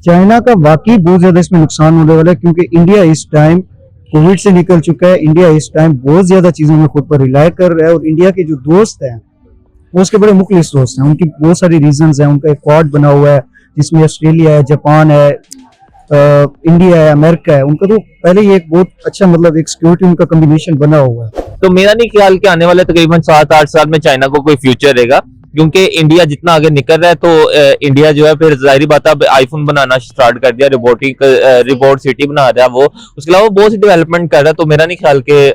China का वाकई बहुत ज्यादा इसमें नुकसान होने वाला है, क्योंकि इंडिया इस टाइम कोविड से निकल चुका है। इंडिया इस टाइम बहुत ज्यादा चीजों में खुद पर रिलाय कर रहा है, और इंडिया के जो दोस्त हैं वो उसके बड़े मुखलिस दोस्त हैं। उनकी बहुत सारी रीजंस हैं। उनका एक क्वाड बना हुआ है जिसमें ऑस्ट्रेलिया है, जापान है, इंडिया है, अमेरिका है। उनका तो पहले ही एक बहुत अच्छा मतलब एक सिक्योरिटी उनका कॉम्बिनेशन बना हुआ है। तो मेरा नहीं ख्याल कि आने वाले तकरीबन 7-8 साल में चाइना को कोई फ्यूचर रहेगा, क्योंकि इंडिया जितना आगे निकल रहा है तो इंडिया जो है फिर जाहिर बात है अब आईफोन बनाना स्टार्ट कर दिया, रोबोट सिटी बना रहा है वो, उसके अलावा बहुत सी डेवलपमेंट कर रहा है। तो मेरा नहीं ख्याल कि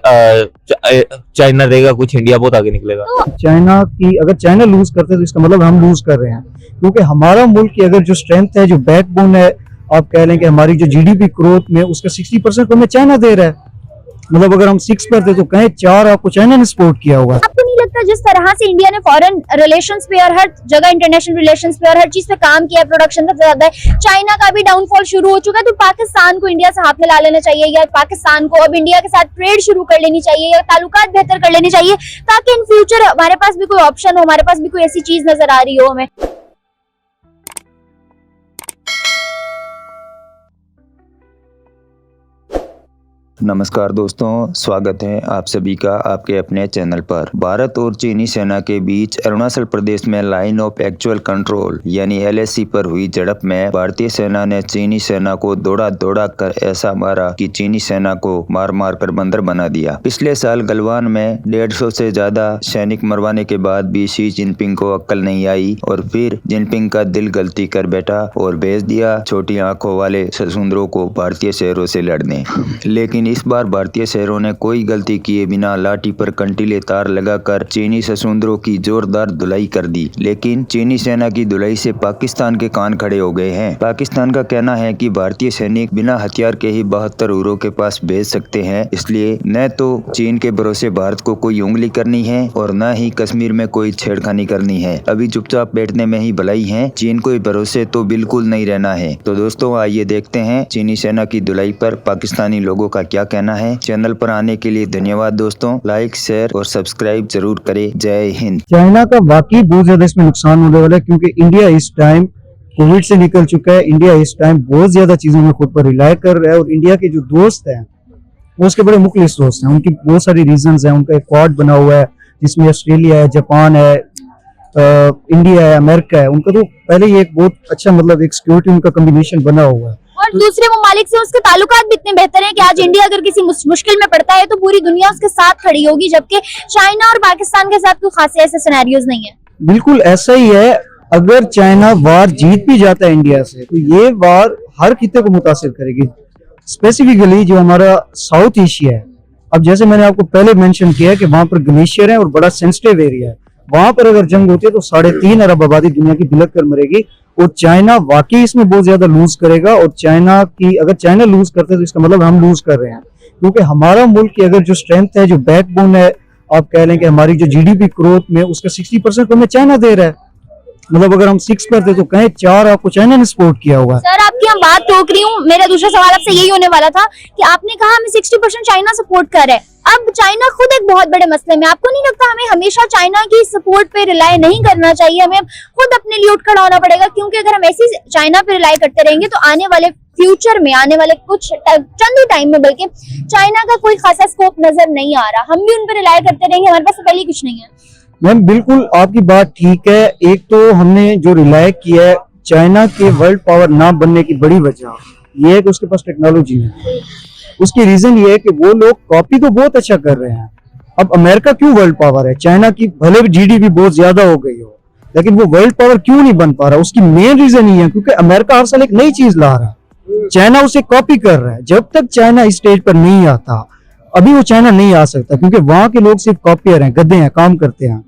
चाइना रहेगा कुछ, इंडिया बहुत आगे निकलेगा। चाइना की अगर चाइना लूज करते तो इसका मतलब हम लूज कर रहे हैं, क्योंकि हमारा मुल्क की अगर जो स्ट्रेंथ है, जो बैकबोन है, आप कह लें कि हमारी जो जीडीपी ग्रोथ में उसका 60% हमें चाइना दे रहा है। मतलब अगर हम 6 पर थे तो कहें 4 आपको चाइना ने सपोर्ट किया होगा। आपको नहीं लगता जिस तरह से इंडिया ने फॉरेन रिलेशंस पे और हर जगह इंटरनेशनल रिलेशंस पे और हर चीज पे काम किया, प्रोडक्शन का ज्यादा है, चाइना का भी डाउनफॉल शुरू हो चुका है, तो पाकिस्तान को इंडिया से हाथ मिला लेना चाहिए, या पाकिस्तान को अब इंडिया के साथ ट्रेड शुरू कर लेनी चाहिए, या ताल्लुकात बेहतर कर लेनी चाहिए, ताकि इन फ्यूचर हमारे पास भी कोई ऑप्शन हो, हमारे पास भी कोई ऐसी चीज नजर आ रही हो हमें। नमस्कार दोस्तों, स्वागत है आप सभी का आपके अपने चैनल पर। भारत और चीनी सेना के बीच अरुणाचल प्रदेश में लाइन ऑफ एक्चुअल कंट्रोल यानी LAC पर हुई झड़प में भारतीय सेना ने चीनी सेना को दौड़ा कर ऐसा मारा कि चीनी सेना को मार मार कर बंदर बना दिया। पिछले साल गलवान में 150 से ज्यादा सैनिक मरवाने के बाद भी शी जिनपिंग को अक्ल नहीं आई, और फिर जिनपिंग का दिल गलती कर बैठा और भेज दिया छोटी आंखों वाले ससुंदरों को भारतीय शहरों से लड़ने। लेकिन इस बार भारतीय शहरों ने कोई गलती किए बिना लाठी पर कंटीले तार लगाकर चीनी ससुंदरों की जोरदार धुलाई कर दी। लेकिन चीनी सेना की धुलाई से पाकिस्तान के कान खड़े हो गए हैं। पाकिस्तान का कहना है कि भारतीय सैनिक बिना हथियार के ही 72 हुरों के पास भेज सकते हैं, इसलिए न तो चीन के भरोसे भारत को कोई उंगली करनी है और न ही कश्मीर में कोई छेड़खानी करनी है। अभी चुपचाप बैठने में ही भलाई है, चीन को भरोसे तो बिल्कुल नहीं रहना है। तो दोस्तों आइए देखते हैं चीनी सेना की धुलाई पर पाकिस्तानी लोगों का क्या कहना है। चैनल पर आने के लिए धन्यवाद दोस्तों, लाइक शेयर और सब्सक्राइब जरूर करें। जय हिंद। चाइना का वाकई बहुत ज्यादा इसमें नुकसान होने वाला है, क्योंकि इंडिया इस टाइम कोविड से निकल चुका है। इंडिया इस टाइम बहुत ज्यादा चीजों में खुद पर रिलाय कर रहा है, और इंडिया के जो दोस्त हैं वो उसके बड़े मुखलिस दोस्त हैं। उनकी बहुत सारी रीजंस हैं। उनका एक क्वाड बना हुआ है जिसमें ऑस्ट्रेलिया है, जापान है, इंडिया है, अमेरिका है। उनका तो पहले ही एक बहुत अच्छा मतलब एक सिक्योरिटी उनका कॉम्बिनेशन बना हुआ है, और दूसरे ममालिक से उसके ताल्लुकात भी इतने बेहतर हैं कि आज इंडिया अगर किसी मुश्किल में पड़ता है तो पूरी दुनिया उसके साथ खड़ी होगी, जबकि चाइना और पाकिस्तान के साथ कोई खास ऐसे सिनेरियोज नहीं है। बिल्कुल ऐसा ही है। अगर चाइना वार जीत भी जाता है इंडिया से, तो ये वार हर खिते को मुतासिर करेगी, स्पेसिफिकली जो हमारा साउथ एशिया है। अब जैसे मैंने आपको पहले मेंशन किया है कि वहां पर ग्लेशियर है और बड़ा सेंसिटिव एरिया है। वहां पर अगर जंग होती है तो 3.5 अरब आबादी दुनिया की बिलक कर मरेगी, और चाइना वाकई इसमें बहुत ज्यादा लूज करेगा। और चाइना की अगर चाइना लूज करते तो इसका मतलब हम लूज कर रहे हैं, क्योंकि हमारा मुल्क की अगर जो स्ट्रेंथ है, जो बैकबोन है, आप कह लें कि हमारी जो जीडीपी ग्रोथ में उसका 60% हमें चाइना दे रहा है। मतलब अगर हम 6 पर थे तो कहें 4 आपको चाइना ने सपोर्ट किया होगा। सर आपकी हम बात टोक रही हूँ, मेरा दूसरा सवाल आपसे यही होने वाला था कि आपने कहा हमें 60% चाइना सपोर्ट कर रहा है। अब चाइना खुद एक बहुत बड़े मसले में, आपको नहीं लगता हमें हमेशा चाइना की सपोर्ट पे रिलाय नहीं करना चाहिए, हमें खुद अपने लिए उठ खड़ा होना पड़ेगा? क्योंकि अगर हम ऐसी चाइना पे रिलाय करते रहेंगे तो आने वाले फ्यूचर में, आने वाले कुछ चंद ही टाइम में, बल्कि चाइना का कोई खासा स्कोप नजर नहीं आ रहा। हम भी उन पर रिलाय करते रहेंगे, हमारे पास पहले कुछ नहीं है। मैम बिल्कुल आपकी बात ठीक है। एक तो हमने जो रिलाय किया है चाइना के वर्ल्ड पावर ना बनने की बड़ी वजह ये है कि उसके पास टेक्नोलॉजी है। उसकी रीजन ये है कि वो लोग कॉपी तो बहुत अच्छा कर रहे हैं। अब अमेरिका क्यों वर्ल्ड पावर है? चाइना की भले भी जीडीपी बहुत ज्यादा हो गई हो, लेकिन वो वर्ल्ड पावर क्यों नहीं बन पा रहा? उसकी मेन रीजन ये है क्योंकि अमेरिका हर साल एक नई चीज ला रहा है, चाइना उसे कॉपी कर रहा है। जब तक चाइना इस स्टेज पर नहीं आता, अभी वो चाइना नहीं आ सकता, क्योंकि वहां के लोग सिर्फ कॉपियर हैं, गधे हैं, काम करते हैं।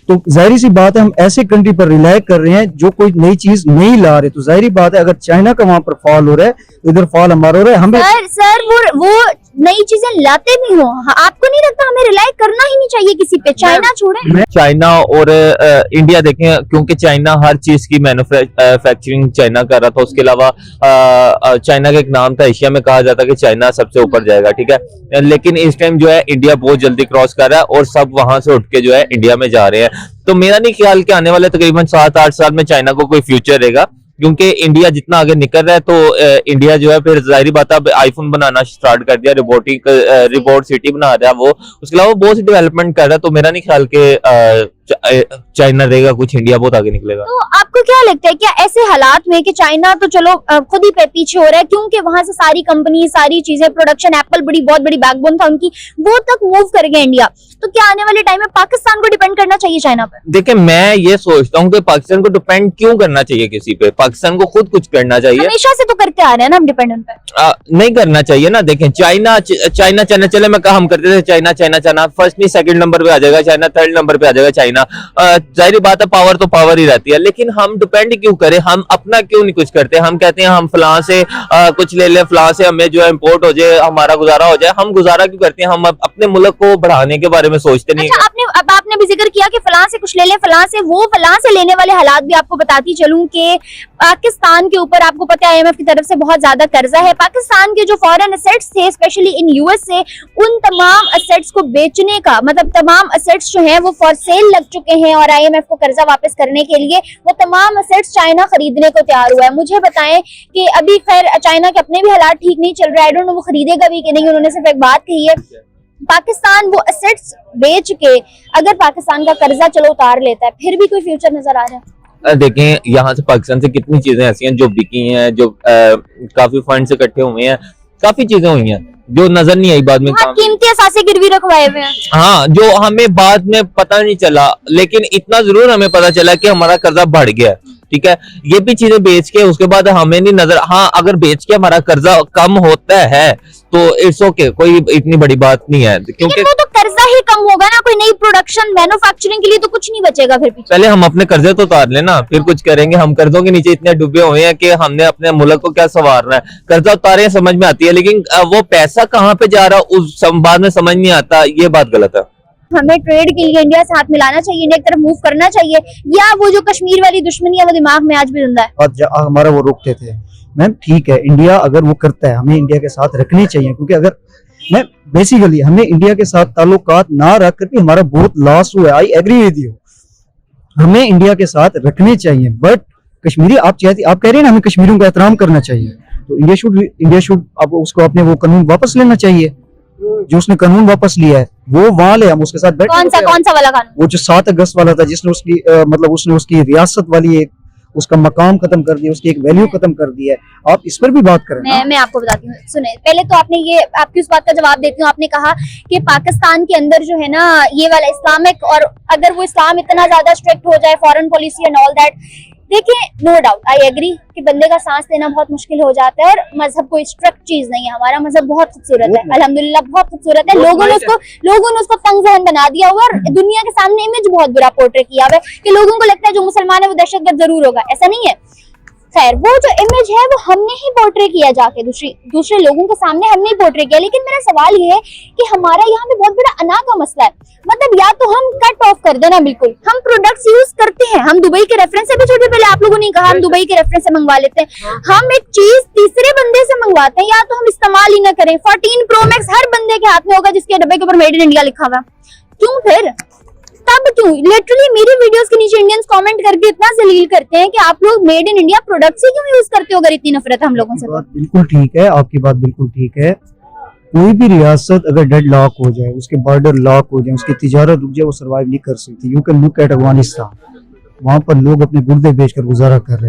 तो जाहिर सी बात है हम ऐसे कंट्री पर रिलाय कर रहे हैं जो कोई नई चीज नहीं ला रहे। तो जाहिर बात है अगर चाइना का वहां पर फॉल हो रहा है तो इधर फॉल हमारा हो रहा है। हमें सर वो नई चीजें लाते भी हो, आपको नहीं लगता हमें रिलाय करना ही नहीं चाहिए किसी पे? चाइना छोड़े, चाइना और इंडिया देखें, क्योंकि चाइना हर चीज की मैन्युफैक्चरिंग चाइना कर रहा था। उसके अलावा चाइना का एक नाम था, एशिया में कहा जाता कि चाइना सबसे ऊपर जाएगा, ठीक है। लेकिन इस टाइम जो है इंडिया बहुत जल्दी क्रॉस कर रहा है और सब वहां से उठ के जो है इंडिया में जा रहे हैं। तो मेरा नहीं ख्याल कि आने वाले तकरीबन 7-8 साल में चाइना को कोई फ्यूचर रहेगा, क्योंकि इंडिया जितना आगे निकल रहा है तो इंडिया जो है फिर जाहिर बात है अब आईफोन बनाना स्टार्ट कर दिया, रोबोट सिटी बना रहा है वो, उसके अलावा बहुत सी डेवलपमेंट कर रहा है। तो मेरा नहीं ख्याल कि चाइना रहेगा कुछ, इंडिया बहुत आगे निकलेगा। तो आपको क्या लगता है क्या ऐसे हालात में कि चाइना तो चलो खुद ही पीछे हो रहा है, क्योंकि वहां से सारी कंपनी सारी चीजें प्रोडक्शन, एप्पल बहुत बड़ी बैकबोन था उनकी, वो तक मूव कर गए इंडिया, तो क्या आने वाले टाइम में पाकिस्तान को डिपेंड करना चाहिए चाइना पर? देखिए मैं ये सोचता हूँ कि पाकिस्तान को डिपेंड क्यों करना चाहिए किसी पे, पाकिस्तान को खुद कुछ करना चाहिए। हमेशा से तो करते आ रहे हैं ना हम डिपेंडेंट पे। नहीं करना चाहिए ना। देखें चाइना चले मैं कहा हम करते थे चाइना फर्स्ट नहीं सेकंड नंबर पे आ जाएगा चाइना, थर्ड नंबर पे आ जाएगा चाइना। जाहिर बात है पावर तो पावर ही रहती है, लेकिन हम डिपेंड क्यों करें, हम अपना क्यों नहीं कुछ करते। हम कहते हैं हम फलां से कुछ ले लें, फलां से हमें जो है इम्पोर्ट हो जाए, हमारा गुजारा हो जाए। हम गुजारा क्यों करते हैं, हम अपने मुल्क को बढ़ाने के बारे में सोचते नहीं। अच्छा, आपने भी जिक्र किया कि फलां से कुछ ले लें, फलां से लेने वाले हालात भी आपको बताती चलूं कि पाकिस्तान के ऊपर आपको पता है आईएमएफ की तरफ से बहुत ज्यादा कर्जा है। पाकिस्तान के जो फॉरेन एसेट्स थे स्पेशली इन यूएस से, उन तमाम एसेट्स को बेचने का मतलब तमाम एसेट्स जो हैं वो फॉर सेल लग चुके हैं और आईएमएफ को कर्जा वापस करने के लिए वो तमाम एसेट्स चाइना खरीदने को तैयार हुआ है। मुझे बताएं कि अभी खैर चाइना के अपने भी हालात ठीक नहीं चल रहा है, आई डोंट नो वो खरीदेगा भी कि नहीं। उन्होंने सिर्फ एक बात कही है, पाकिस्तान वो एसेट्स बेच के अगर पाकिस्तान का कर्जा चलो उतार लेता है फिर भी कोई फ्यूचर नजर आ रहा है? देखें यहाँ से पाकिस्तान से कितनी चीजें ऐसी हैं जो बिकी हैं, जो काफी फंड इकट्ठे हुए हैं, काफी चीजें हुई हैं जो नजर नहीं आई बाद में। कीमती असासे गिरवी रखवाए हुए हैं। हाँ, जो हमें बाद में पता नहीं चला, लेकिन इतना जरूर हमें पता चला कि हमारा कर्जा बढ़ गया। ठीक है, ये भी चीजें बेच के उसके बाद हमें नहीं नजर, हाँ अगर बेच के हमारा कर्जा कम होता है तो इट्स ओके, कोई इतनी बड़ी बात नहीं है, क्योंकि वो तो कर्जा ही कम होगा ना, कोई नई प्रोडक्शन मैन्युफैक्चरिंग के लिए तो कुछ नहीं बचेगा फिर पीछे। पहले हम अपने कर्जे तो उतार लेना फिर कुछ करेंगे। हम कर्जों के नीचे इतने डूबे हुए हैं कि हमने अपने मुल्क को क्या संवारना है। कर्जा उतारे समझ में आती है, लेकिन वो पैसा कहाँ पे जा रहा उस बाद में समझ नहीं आता, ये बात गलत है। हमें ट्रेड के लिए इंडिया से हाथ मिलाना चाहिए, इंडिया की तरफ मूव करना चाहिए, या वो जो कश्मीर वाली दुश्मनी है वो दिमाग में आज भी जिंदा है? और हमारा वो रोकते थे मैम, ठीक है इंडिया अगर वो करता है हमें इंडिया के साथ रखनी चाहिए, क्योंकि अगर मैं बेसिकली हमें इंडिया के साथ ताल्लुकात ना रख करके हमारा बहुत लॉस हुआ है। आई एग्री विद यू, हमें इंडिया के साथ रखने चाहिए, बट कश्मीरी आप कह रहे हैं ना हमें कश्मीरियों का एहतराम करना चाहिए, तो इंडिया शुड अब उसको अपने वो कानून वापस लेना चाहिए। जो उसने कानून वापस लिया है वो वहां ले, हम उसके साथ बैठ। कौन सा वाला कानून? वो जो 7 अगस्त वाला था, जिसने उसकी मतलब उसने उसकी रियासत वाली एक उसका मकाम खत्म कर दिया, उसकी एक वैल्यू खत्म कर दिया है। आप इस पर भी बात करें। मैं आपको बताती हूँ, सुने पहले तो आपने ये आपकी उस बात का जवाब देती हूँ। आपने कहा कि पाकिस्तान के अंदर जो है ना ये वाला इस्लामिक, और अगर वो इस्लाम इतना ज्यादा स्ट्रिक्ट हो जाए, foreign policy and all that, देखिए नो डाउट आई एग्री कि बंदे का सांस लेना बहुत मुश्किल हो जाता है, और मजहब कोई स्ट्रिक्ट चीज नहीं है। हमारा मजहब बहुत खूबसूरत है, अल्हम्दुलिल्लाह बहुत खूबसूरत है। लोगों ने उसको तंग जहन बना दिया हुआ और दुनिया के सामने इमेज बहुत बुरा पोर्ट्रे किया हुआ है कि लोगों को लगता है जो मुसलमान है वो दहशतगर्द जरूर होगा, ऐसा नहीं है। खैर वो जो इमेज है वो हमने ही पोर्ट्रे किया जाके, दूसरे लोगों के सामने हमने ही पोर्ट्रे किया। लेकिन मेरा सवाल ये है कि हमारा यहाँ पे बहुत बड़ा अना का मसला है, मतलब या तो हम कट ऑफ कर देना बिल्कुल, हम प्रोडक्ट्स यूज करते हैं, हम दुबई के रेफरेंस से भी छोटे, पहले आप लोगों ने कहा हम दुबई के रेफरेंस से मंगवा लेते हैं, हम एक चीज तीसरे बंदे से मंगवाते हैं, या तो हम इस्तेमाल ही ना करें। 14 Pro Max हर बंदे के हाथ में होगा जिसके डब्बे के ऊपर मेड इन इंडिया लिखा हुआ, क्यों फिर? तब क्यों? लिटरली मेरी वीडियोस के नीचे इंडियंस कमेंट करके इतना जलील करते हैं कि आप लोग मेड इन इंडिया प्रोडक्ट्स ही क्यों यूज करते हो अगर इतनी नफरत है हम लोगों से? बात बिल्कुल ठीक है, आपकी बात बिल्कुल ठीक है। कोई भी रियासत अगर डेड लॉक हो जाए, उसके बॉर्डर लॉक हो जाए, उसकी तिजारत रुक जाए, वो सर्वाइव नहीं कर सकती। You can look at Afghanistan, वहां पर लोग अपने गुर्दे बेचकर गुजारा कर रहे हैं।